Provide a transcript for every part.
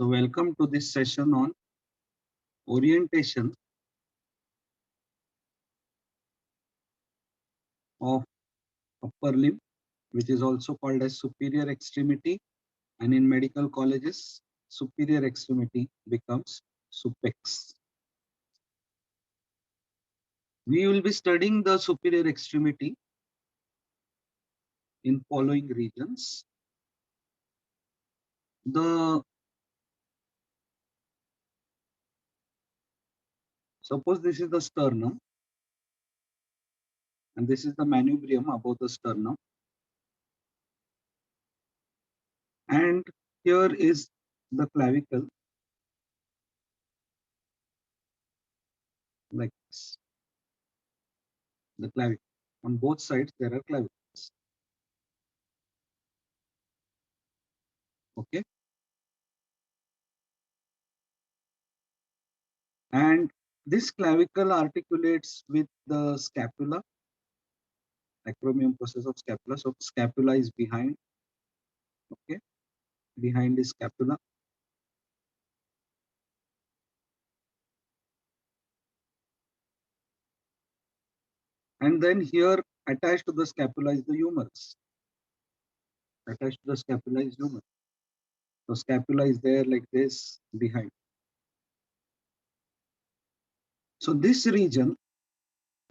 So welcome to this session on orientation of upper limb, which is also called as superior extremity, and in medical colleges, superior extremity becomes supex. We will be studying the superior extremity in following regions. Suppose this is the sternum, and this is the manubrium above the sternum, and here is the clavicle, like this. The clavicle. On both sides there are clavicles. Okay. And this clavicle articulates with the scapula, acromion process of scapula. So scapula is behind, okay, behind the scapula. And then here attached to the scapula is the humerus. Attached to the scapula is humerus. So scapula is there like this behind. So this region,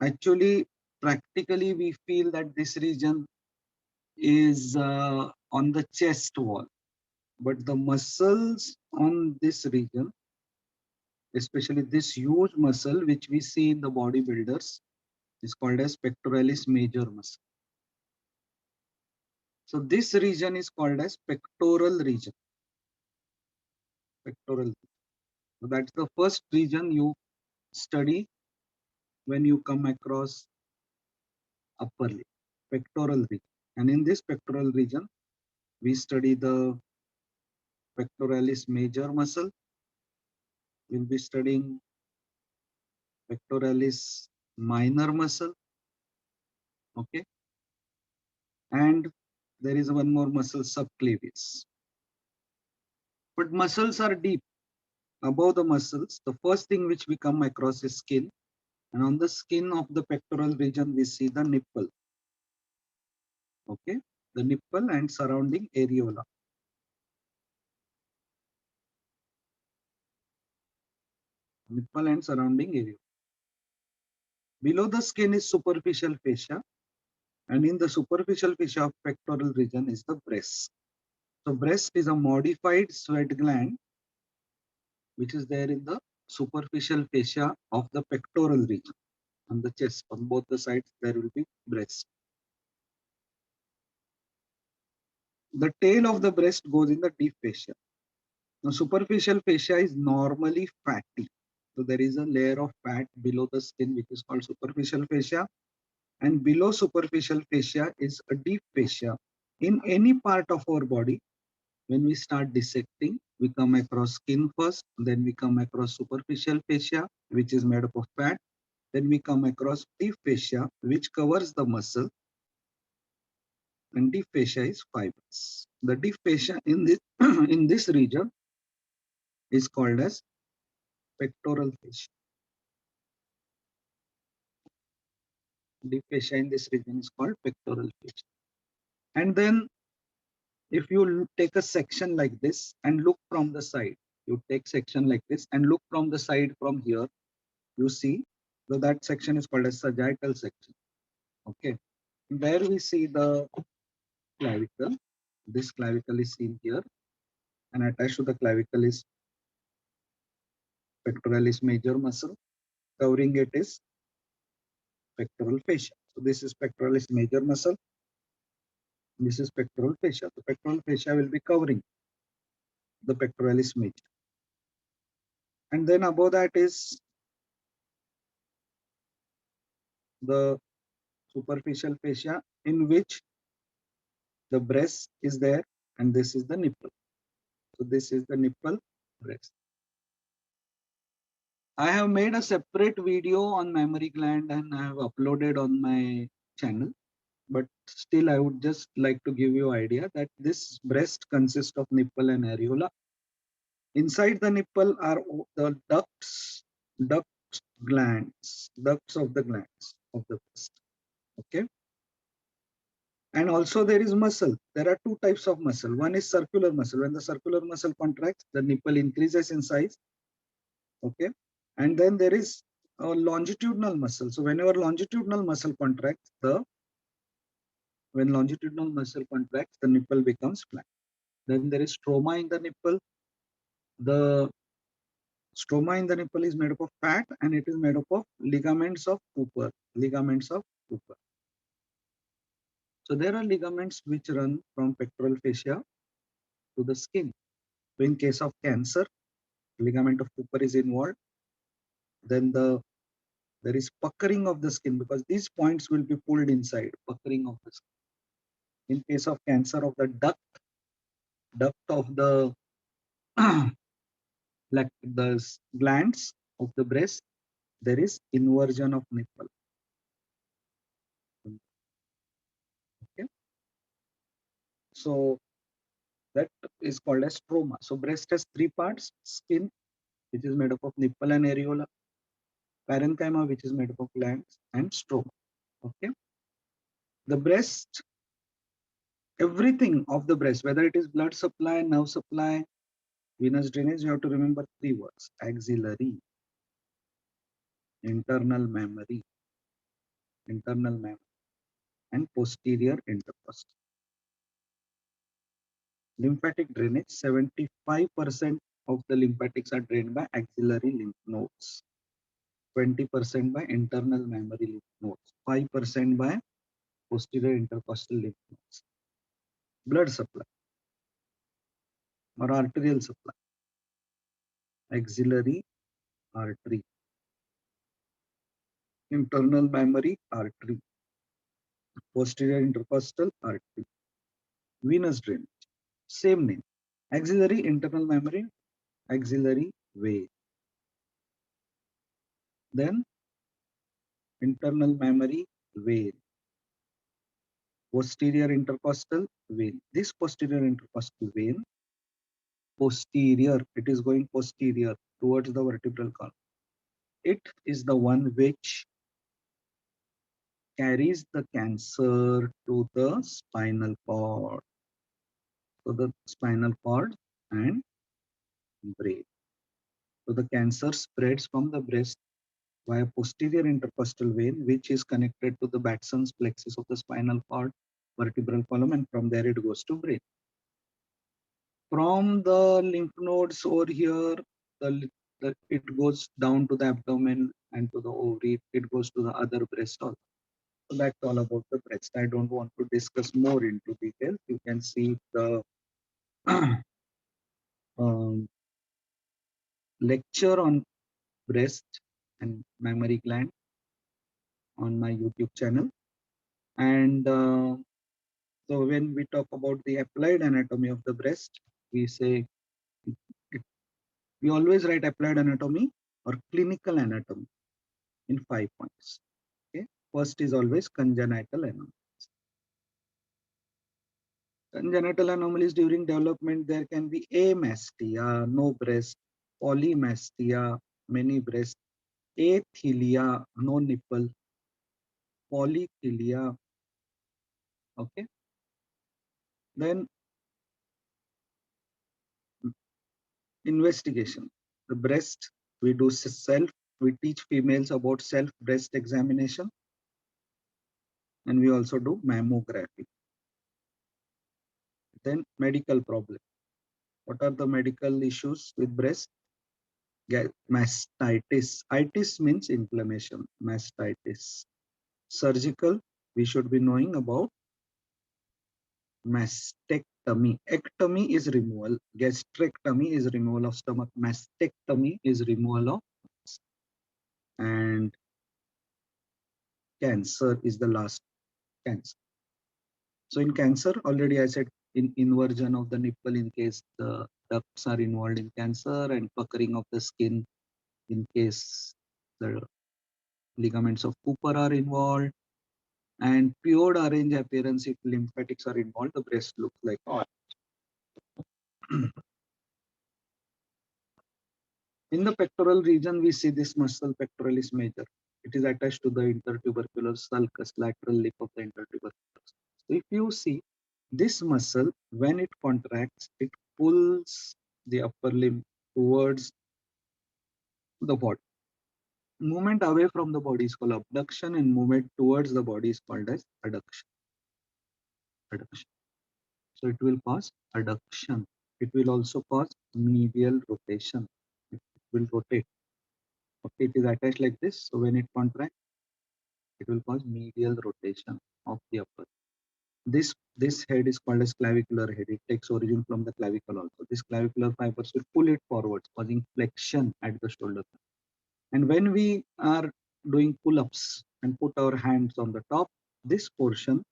actually, practically we feel that this region is on the chest wall, but the muscles on this region, especially this huge muscle which we see in the bodybuilders, is called as pectoralis major muscle. So this region is called as pectoral region. Pectoral. So that's the first region you study when you come across upper limb, pectoral region. And in this pectoral region, we study the pectoralis major muscle. We'll be studying pectoralis minor muscle. Okay. And there is one more muscle, subclavius. But muscles are deep. Above the muscles, the first thing which we come across is skin. And on the skin of the pectoral region, we see the nipple. Okay. The nipple and surrounding areola. Nipple and surrounding areola. Below the skin is superficial fascia. And in the superficial fascia of pectoral region is the breast. So breast is a modified sweat gland which is there in the superficial fascia of the pectoral region. On the chest, on both the sides, there will be breast. The tail of the breast goes in the deep fascia. Now, superficial fascia is normally fatty. So there is a layer of fat below the skin which is called superficial fascia. And below superficial fascia is a deep fascia. In any part of our body, when we start dissecting, we come across skin first, then we come across superficial fascia, which is made up of fat. Then we come across deep fascia, which covers the muscle. And deep fascia is fibers. The deep fascia in this in this region is called as pectoral fascia. Deep fascia in this region is called pectoral fascia. And then if you take a section like this and look from the side, you take section like this and look from the side from here, you see that section is called as sagittal section. Okay. There we see the clavicle. This clavicle is seen here, and attached to the clavicle is pectoralis major muscle. Covering it is pectoral fascia. So this is pectoralis major muscle. This is pectoral fascia. The pectoral fascia will be covering the pectoralis major. And then above that is the superficial fascia, in which the breast is there, and this is the nipple. So this is the nipple, breast. I have made a separate video on mammary gland and I have uploaded on my channel. But still, I would just like to give you an idea that this breast consists of nipple and areola. Inside the nipple are the ducts glands, ducts of the glands of the breast. Okay. And also there is muscle. There are two types of muscle. One is circular muscle. When the circular muscle contracts, the nipple increases in size. Okay. And then there is a longitudinal muscle. So whenever longitudinal muscle contracts, when longitudinal muscle contracts, the nipple becomes flat. Then there is stroma in the nipple. The stroma in the nipple is made up of fat and it is made up of ligaments of Cooper. Ligaments of Cooper. So there are ligaments which run from pectoral fascia to the skin. So in case of cancer, ligament of Cooper is involved. Then there is puckering of the skin because these points will be pulled inside. Puckering of the skin. In case of cancer of the duct of the like the glands of the breast, there is inversion of nipple. Okay, so that is called as stroma. So breast has three parts: skin, which is made up of nipple and areola; parenchyma, which is made up of glands; and stroma. Okay, the breast, everything of the breast, whether it is blood supply, nerve supply, venous drainage, you have to remember three words: axillary, internal mammary, and posterior intercostal. Lymphatic drainage, 75% of the lymphatics are drained by axillary lymph nodes, 20% by internal mammary lymph nodes, 5% by posterior intercostal lymph nodes. Blood supply or arterial supply, axillary artery, internal mammary artery, posterior intercostal artery. Venous drainage, same name, axillary internal mammary, axillary vein. Then internal mammary vein, posterior intercostal vein. This posterior intercostal vein, posterior, it is going posterior towards the vertebral column. It is the one which carries the cancer to the spinal cord. So the spinal cord and brain. So the cancer spreads from the breast via posterior intercostal vein, which is connected to the Batson's plexus of the spinal cord, vertebral column, and from there it goes to brain. From the lymph nodes over here, it goes down to the abdomen and to the ovary. It goes to the other breast also. So that's all about the breast. I don't want to discuss more into detail. You can see the lecture on breast and mammary gland on my YouTube channel. And so when we talk about the applied anatomy of the breast, we say we always write applied anatomy or clinical anatomy in 5 points. Okay, first is always congenital anomalies. Congenital anomalies during development, there can be amastia, no breast; polymastia, many breast; athelia, no nipple; polythelia. Okay, then investigation. The breast, we do self, we teach females about self breast examination, and we also do mammography. Then medical problem. What are the medical issues with breast? Mastitis. Itis means inflammation. Mastitis. Surgical, we should be knowing about mastectomy. Ectomy is removal. Gastrectomy is removal of stomach. Mastectomy is removal of, and cancer is the last, cancer. So in cancer, already I said in inversion of the nipple in case the ducts are involved in cancer, and puckering of the skin in case the ligaments of Cooper are involved, and pure orange appearance if lymphatics are involved, the breast looks like orange. In the pectoral region, we see this muscle pectoralis major. It is attached to the intertubercular sulcus, lateral lip of the intertuberculus. So if you see this muscle, when it contracts, it pulls the upper limb towards the body. Movement away from the body is called abduction, and movement towards the body is called as adduction. Adduction. So it will cause adduction. It will also cause medial rotation. It will rotate. Okay, it is attached like this. So when it contracts, it will cause medial rotation of the upper. This head is called as clavicular head. It takes origin from the clavicle also. This clavicular fibers will pull it forwards, causing flexion at the shoulder. And when we are doing pull-ups and put our hands on the top, this portion,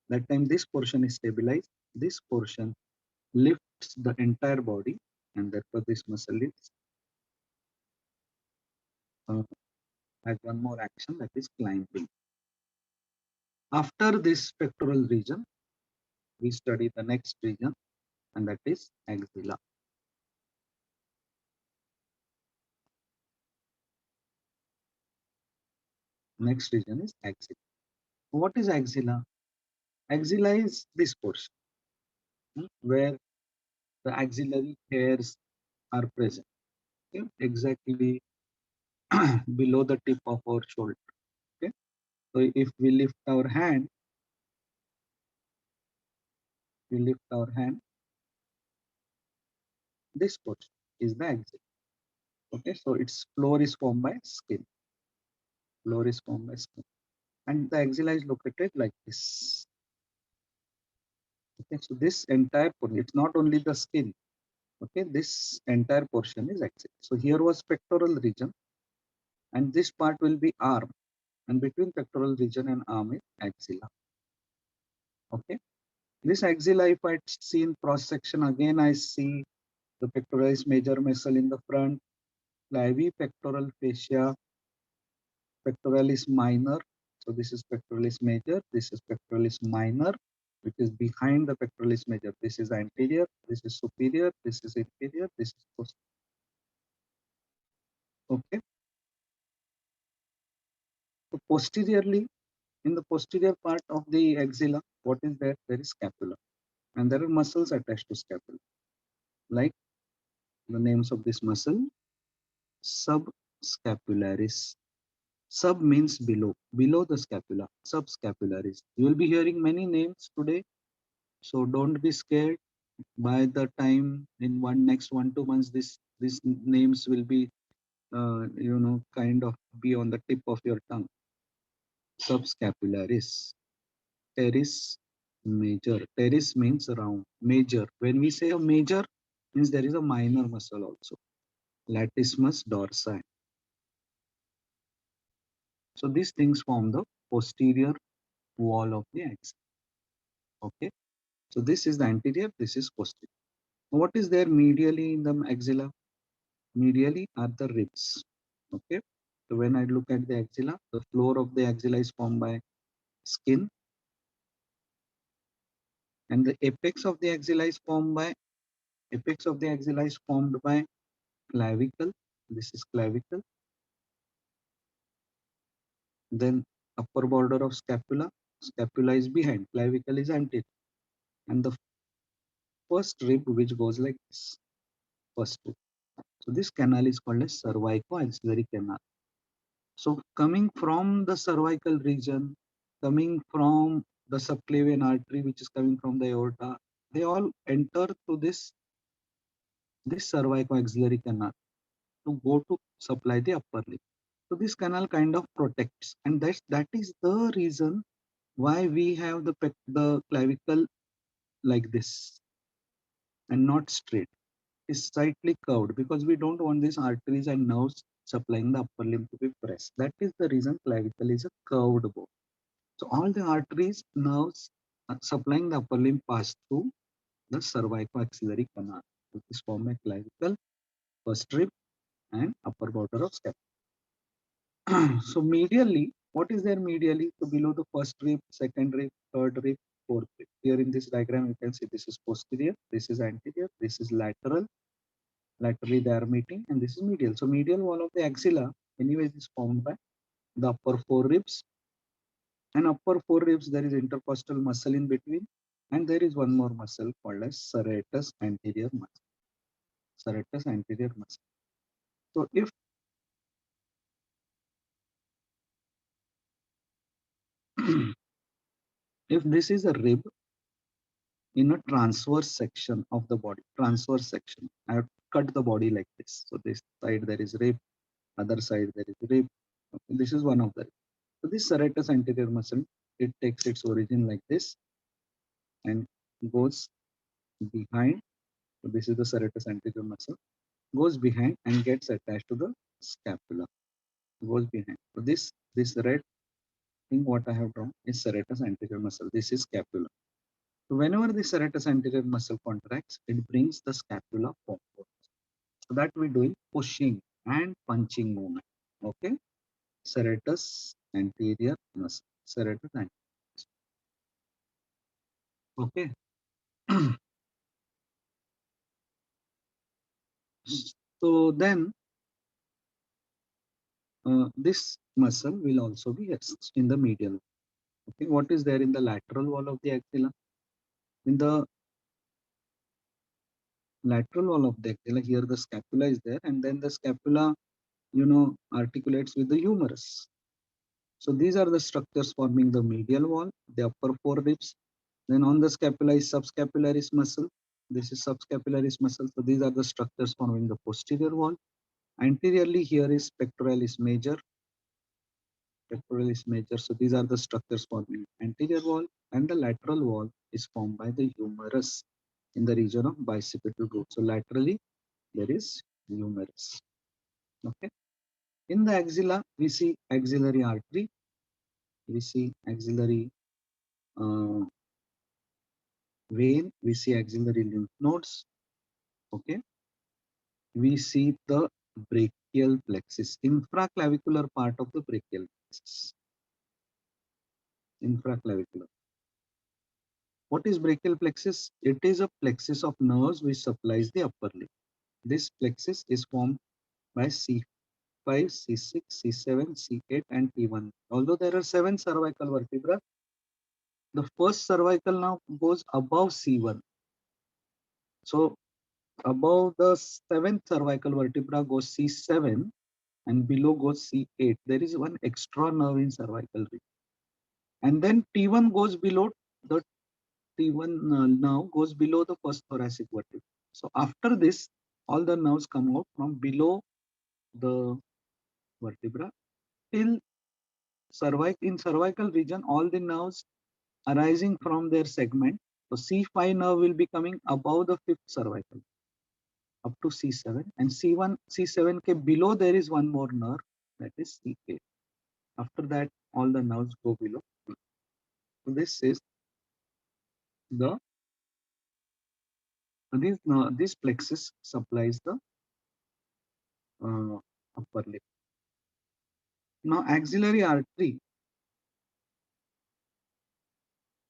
that time this portion is stabilized. This portion lifts the entire body, and therefore this muscle is has one more action, that is climbing. After this pectoral region, we study the next region, and that is axilla. Next region is axilla. What is axilla? Axilla is this portion where the axillary hairs are present, okay? Exactly below the tip of our shoulder. Okay, so if we lift our hand, this portion is the axilla. Okay, so its floor is formed by skin. Floor is formed by skin, and the axilla is located like this. Okay, so this entire portion, it's not only the skin. Okay, this entire portion is axilla. So here was pectoral region, and this part will be arm, and between pectoral region and arm is axilla. Okay, this axilla, if I see in cross section, again I see the pectoralis major muscle in the front, clavipectoral fascia, pectoralis minor. So this is pectoralis major, this is pectoralis minor, which is behind the pectoralis major. This is anterior, this is superior, this is inferior, this is posterior. Okay. So posteriorly, in the posterior part of the axilla, what is there? There is scapula, and there are muscles attached to scapula, like the names of this muscle: subscapularis. Sub means below, below the scapula, subscapularis. You will be hearing many names today, so don't be scared. By the time in next 1 2 months, these names will be kind of be on the tip of your tongue. Subscapularis, teres major. Teres means round. Major. When we say a major, means there is a minor muscle also. Latissimus dorsi. So these things form the posterior wall of the axilla. Okay. So this is the anterior, this is posterior. What is there medially in the axilla? Medially are the ribs. Okay. So when I look at the axilla, the floor of the axilla is formed by skin, and the apex of the axilla is formed by clavicle. This is clavicle. Then upper border of scapula. Scapula is behind, clavicle is anterior, and the first rib which goes like this. First rib. So this canal is called as cervico-axillary canal. So coming from the cervical region, coming from the subclavian artery, which is coming from the aorta, they all enter through this cervico-axillary canal to go to supply the upper limb. So this canal kind of protects, and that is the reason why we have the clavicle like this and not straight. It's slightly curved because we don't want these arteries and nerves supplying the upper limb to be pressed. That is the reason clavicle is a curved bone. So all the arteries, nerves supplying the upper limb pass through the cervicoaxillary canal, which is formed by clavicle, first rib, and upper border of scapula. So medially, what is there medially? So below the first rib, second rib, third rib, fourth rib. Here in this diagram, you can see this is posterior, this is anterior, this is lateral, Laterally they are meeting, and this is medial. So medial wall of the axilla anyways is formed by the upper four ribs, and upper four ribs there is intercostal muscle in between, and there is one more muscle called as serratus anterior muscle. Serratus anterior muscle. So if this is a rib in a transverse section of the body, transverse section, I have cut the body like this. So this side there is rib, other side there is rib. Okay, this is one of the. So this serratus anterior muscle, it takes its origin like this and goes behind. So this is the serratus anterior muscle, goes behind and gets attached to the scapula. Goes behind. So this red thing what I have drawn is serratus anterior muscle. This is scapula. So whenever the serratus anterior muscle contracts, it brings the scapula forward. So that we do pushing and punching movement. Okay, serratus anterior muscle. Serratus anterior. Okay. So then this muscle will also be in the medial. Okay, what is there in the lateral wall of the axilla? In the lateral wall of the axilla, here the scapula is there, and then the scapula, articulates with the humerus. So these are the structures forming the medial wall, the upper four ribs. Then on the scapula is subscapularis muscle. This is subscapularis muscle. So these are the structures forming the posterior wall. Anteriorly here is pectoralis major. Pectoralis major. So these are the structures forming anterior wall, and the lateral wall is formed by the humerus in the region of bicipital root. So laterally there is humerus. Okay. In the axilla, we see axillary artery. We see axillary uh, vein. We see axillary lymph nodes. Okay. We see the brachial plexus, infraclavicular part of the brachial plexus. Infraclavicular. What is brachial plexus? It is a plexus of nerves which supplies the upper limb. This plexus is formed by C5, C6, C7, C8, and T1. Although there are 7 cervical vertebrae, the first cervical nerve goes above C1. So above the 7th cervical vertebra goes C7 and below goes C8. There is one extra nerve in cervical region. And then T1 goes below the T1 nerve goes below the first thoracic vertebra. So after this, all the nerves come out from below the vertebra till in cervical region, all the nerves arising from their segment. So C5 nerve will be coming above the 5th cervical up to C7, and C1, C7K below there is one more nerve, that is CK. After that, all the nerves go below. So this is the this plexus supplies the upper lip. Now axillary artery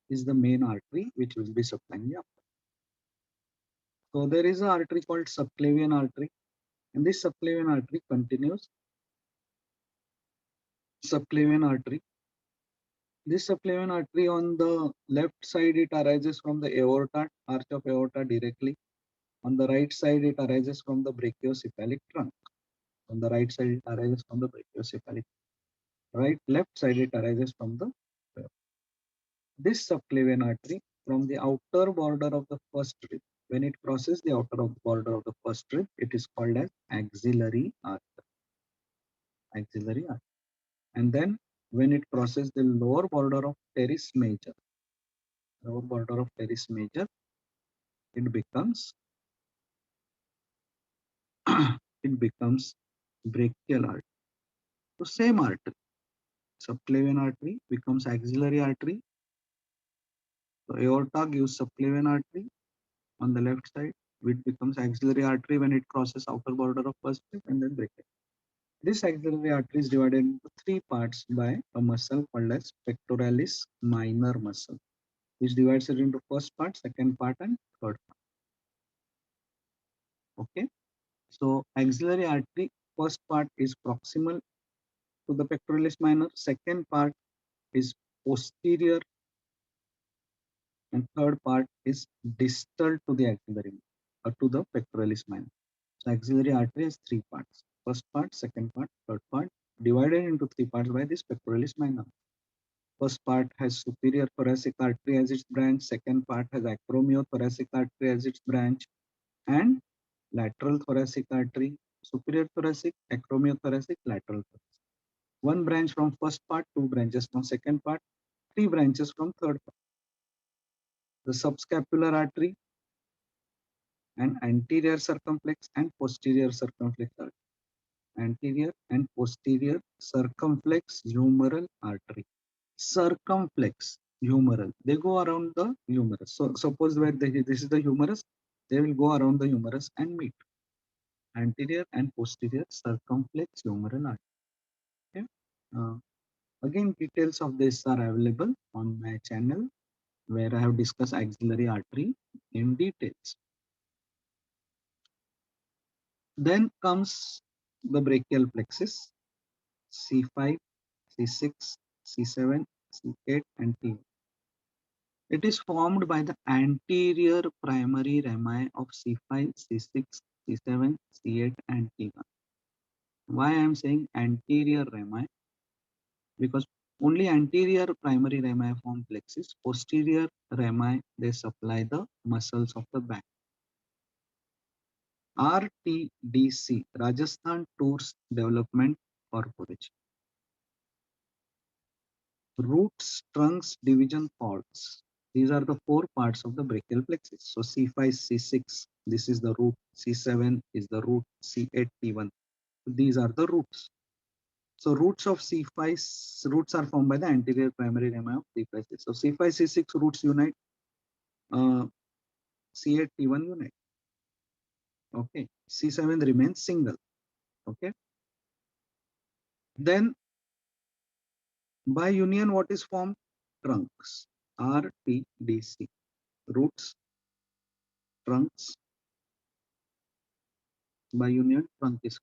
is the main artery which will be supplying the upper. So there is an artery called subclavian artery, and this subclavian artery continues. Subclavian artery. This subclavian artery on the left side, it arises from the aorta, arch of aorta directly. On the right side, it arises from the brachiocephalic trunk. On the right side, it arises from the brachiocephalic. Left side, it arises from the. This subclavian artery from the outer border of the first rib. When it crosses the border of the first rib, it is called as axillary artery. Axillary artery. And then when it crosses the lower border of teres major, it becomes it becomes brachial artery. So same artery. Subclavian artery becomes axillary artery. So aorta gives subclavian artery on the left side, which becomes axillary artery when it crosses outer border of first rib, and then brachial. This axillary artery is divided into 3 parts by a muscle called as pectoralis minor muscle, which divides it into first part, second part, and third part. Okay. So axillary artery, first part is proximal to the pectoralis minor, second part is posterior, and third part is distal to the axillary to the pectoralis minor. So axillary artery has three parts: first part, second part, third part, divided into three parts by this pectoralis minor. First part has superior thoracic artery as its branch, second part has acromiothoracic artery as its branch, and lateral thoracic artery, superior thoracic, acromiothoracic, lateral thoracic. One branch from first part, two branches from second part, three branches from third part. The subscapular artery and anterior circumflex and posterior circumflex artery. Anterior and posterior circumflex humeral artery. Circumflex humeral. They go around the humerus. So suppose where this is the humerus, they will go around the humerus and meet. Anterior and posterior circumflex humeral artery. Okay. Again, details of this are available on my channel where I have discussed axillary artery in details. Then comes the brachial plexus, C5, C6, C7, C8, and T1. It is formed by the anterior primary rami of C5, C6, C7, C8, and T1. Why I am saying anterior rami? Because only anterior primary rami form plexus, posterior rami they supply the muscles of the back. RTDC, Rajasthan Tours Development Corporation. Roots, trunks, division, cords. These are the four parts of the brachial plexus. So C5, C6, this is the root. C7 is the root. C8, T1. These are the roots. So roots of C5, roots are formed by the anterior primary rami of C5, C6. So C5, C6 roots unite. C8, T1 unite. Okay. C7 remains single. Okay. Then by union, what is formed? Trunks. RTDC. Roots, trunks. By union, trunk is.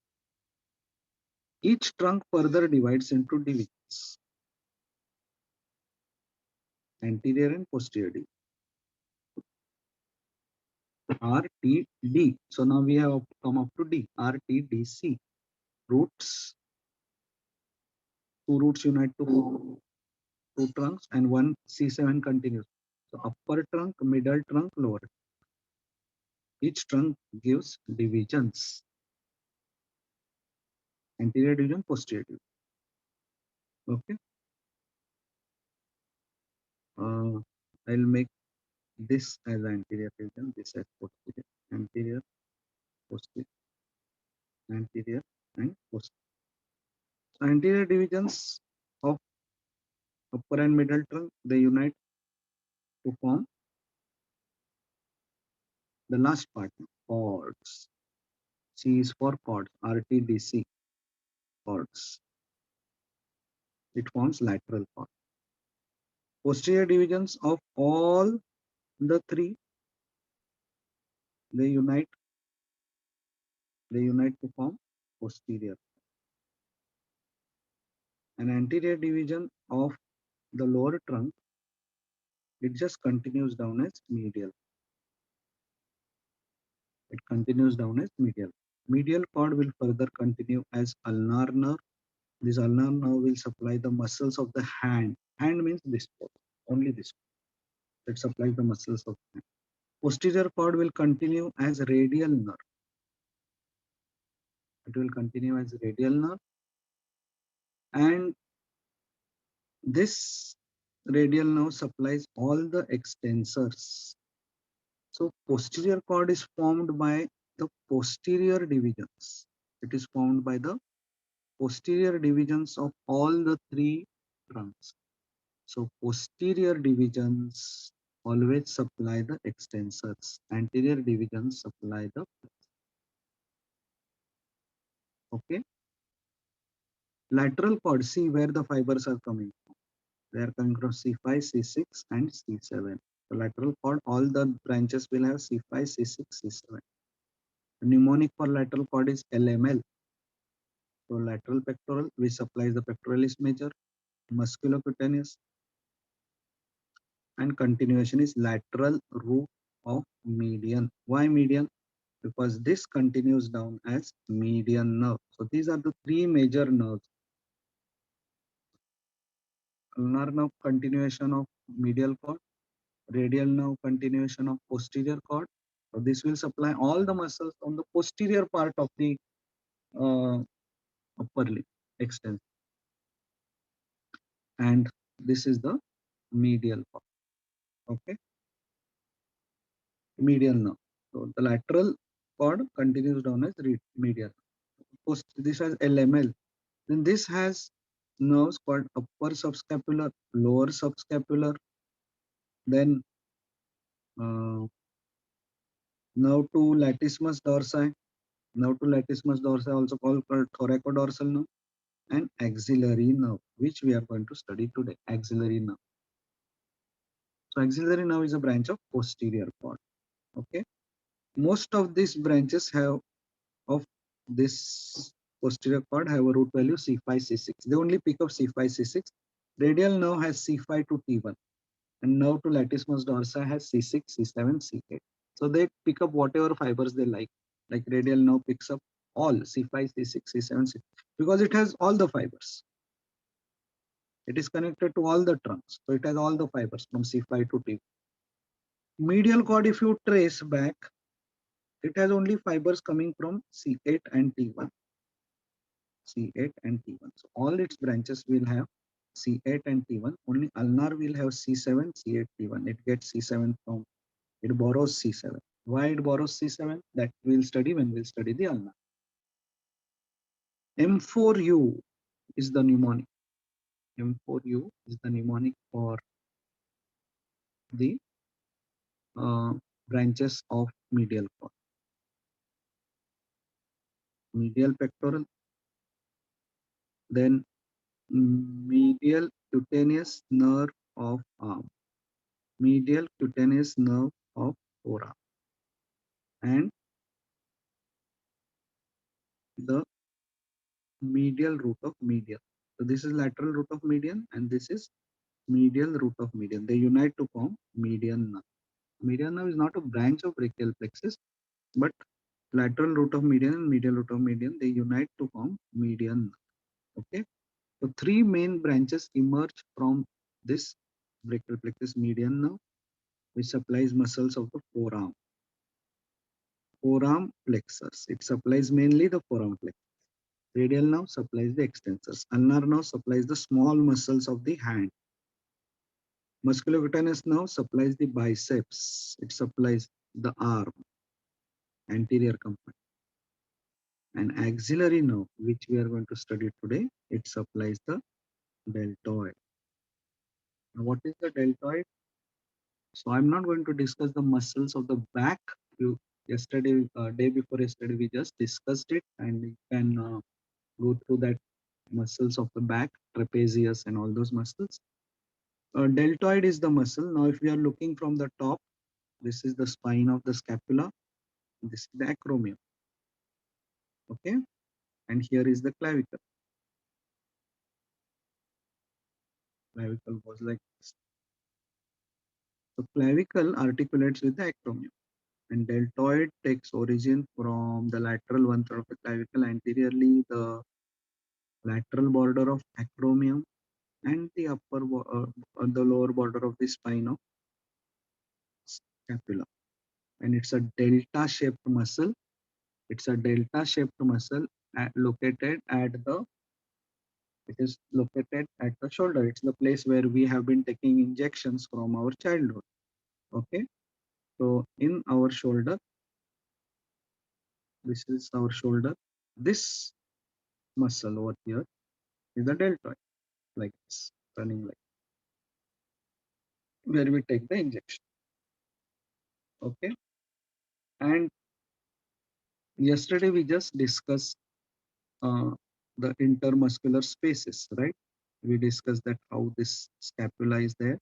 Each trunk further divides into divisions, anterior and posterior. RTD. So now we have come up to D. RTDC. Roots. Two roots unite to form two trunks, and one C7 continues. So upper trunk, middle trunk, lower. Each trunk gives divisions. Anterior division, posterior division. Okay. I'll make this as anterior division, this as posterior, anterior, posterior, anterior, and posterior. So anterior divisions of upper and middle trunk, they unite to form the last part, cords. C is for cords, RTDC, cords. It forms lateral cord. Posterior divisions of all the three, they unite to form posterior. An anterior division of the lower trunk, it just continues down as medial. It continues down as medial. Medial cord will further continue as ulnar nerve. This ulnar nerve will supply the muscles of the hand. Hand means this part, only this part. It supplies the muscles of the hand. Posterior cord will continue as radial nerve. It will continue as radial nerve. And this radial nerve supplies all the extensors. So posterior cord is formed by the posterior divisions. It is formed by the posterior divisions of all the three trunks. So posterior divisions always supply the extensors. Anterior divisions supply the. Okay. Lateral cord, see where the fibers are coming from. They are coming from C5, C6, and C7. The lateral cord, all the branches will have C5, C6, C7. The mnemonic for lateral cord is LML. So lateral pectoral, which supplies the pectoralis major, musculocutaneous, and continuation is lateral root of median. Why median? Because this continues down as median nerve. So these are the three major nerves. Ulnar nerve, continuation of medial cord, radial nerve, continuation of posterior cord. So this will supply all the muscles on the posterior part of the uh, upper limb extension. And this is the medial cord. Okay, medial nerve. So the lateral cord continues down as medial. This has LML. Then this has nerves called upper subscapular, lower subscapular, then uh, nerve to latissimus dorsi, nerve to latissimus dorsi, also called thoracodorsal nerve, and axillary nerve, which we are going to study today. Axillary nerve. So axillary nerve is a branch of posterior cord. Okay. Most of these branches have of this posterior cord have a root value C5, C6. They only pick up C5, C6. Radial nerve has C5 to T1, and nerve to latissimus dorsi has C6, C7, C8. So they pick up whatever fibers they like. Like radial nerve picks up all C5, C6, C7, C8 because it has all the fibers. It is connected to all the trunks, so it has all the fibers from C5 to T1. Medial cord, if you trace back, it has only fibers coming from C8 and T1. C8 and T1. So all its branches will have C8 and T1. Only ulnar will have C7, C8, T1. It gets C7 from, it borrows C7. Why it borrows C7? That we'll study when we'll study the ulnar. M4U is the mnemonic. M4U is the mnemonic for the branches of medial cord. Medial pectoral, then medial cutaneous nerve of arm, medial cutaneous nerve of forearm, and the medial root of median. So this is lateral root of median and this is medial root of median. They unite to form median nerve. Median nerve is not a branch of brachial plexus, but lateral root of median and medial root of median, they unite to form median nerve. Okay. So three main branches emerge from this brachial plexus: median nerve, which supplies muscles of the forearm. Forearm plexus. It supplies mainly the forearm plexus. Radial nerve supplies the extensors. Ulnar nerve supplies the small muscles of the hand. Musculocutaneous nerve supplies the biceps. It supplies the arm, anterior component. And axillary nerve, which we are going to study today, it supplies the deltoid. Now, what is the deltoid? So I'm not going to discuss the muscles of the back. Yesterday, day before yesterday, we just discussed it, and you can go through that muscles of the back, trapezius, and all those muscles. Deltoid is the muscle. Now, if we are looking from the top, this is the spine of the scapula. This is the acromion. Okay, and here is the clavicle. Clavicle was like this. So clavicle articulates with the acromion, and deltoid takes origin from the lateral one third of the clavicle anteriorly, the lateral border of acromion, and the the lower border of the spine of scapula. And it's a delta-shaped muscle. It's a delta-shaped muscle located at the. It is located at the shoulder. It's the place where we have been taking injections from our childhood. Okay. So in our shoulder, this is our shoulder. This muscle over here is the deltoid, like this, running like where we take the injection. Okay. And yesterday we just discussed uh, the intermuscular spaces, right? We discussed that how this scapula is there.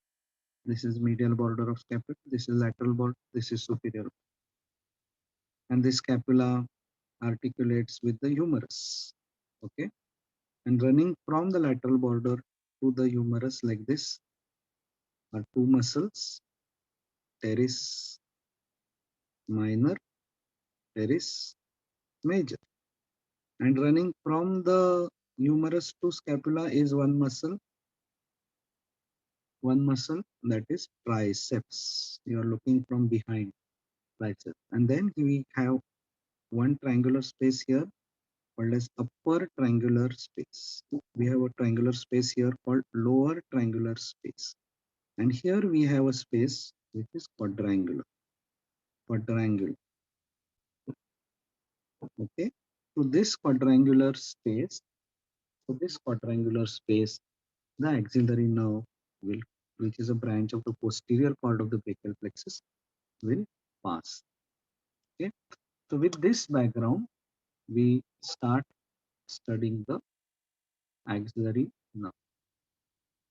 This is medial border of scapula. This is lateral border. This is superior. and the scapula articulates with the humerus. Okay, and running from the lateral border to the humerus like this are two muscles, teres minor, teres major. And running from the humerus to scapula is one muscle that is triceps. You are looking from behind triceps. And then we have one triangular space here called as upper triangular space. We have a triangular space here called lower triangular space. And here we have a space which is quadrangular. Quadrangular. Okay. So this quadrangular space, the axillary nerve will, which is a branch of the posterior cord of the brachial plexus, will pass. Okay. So with this background, we start studying the axillary nerve.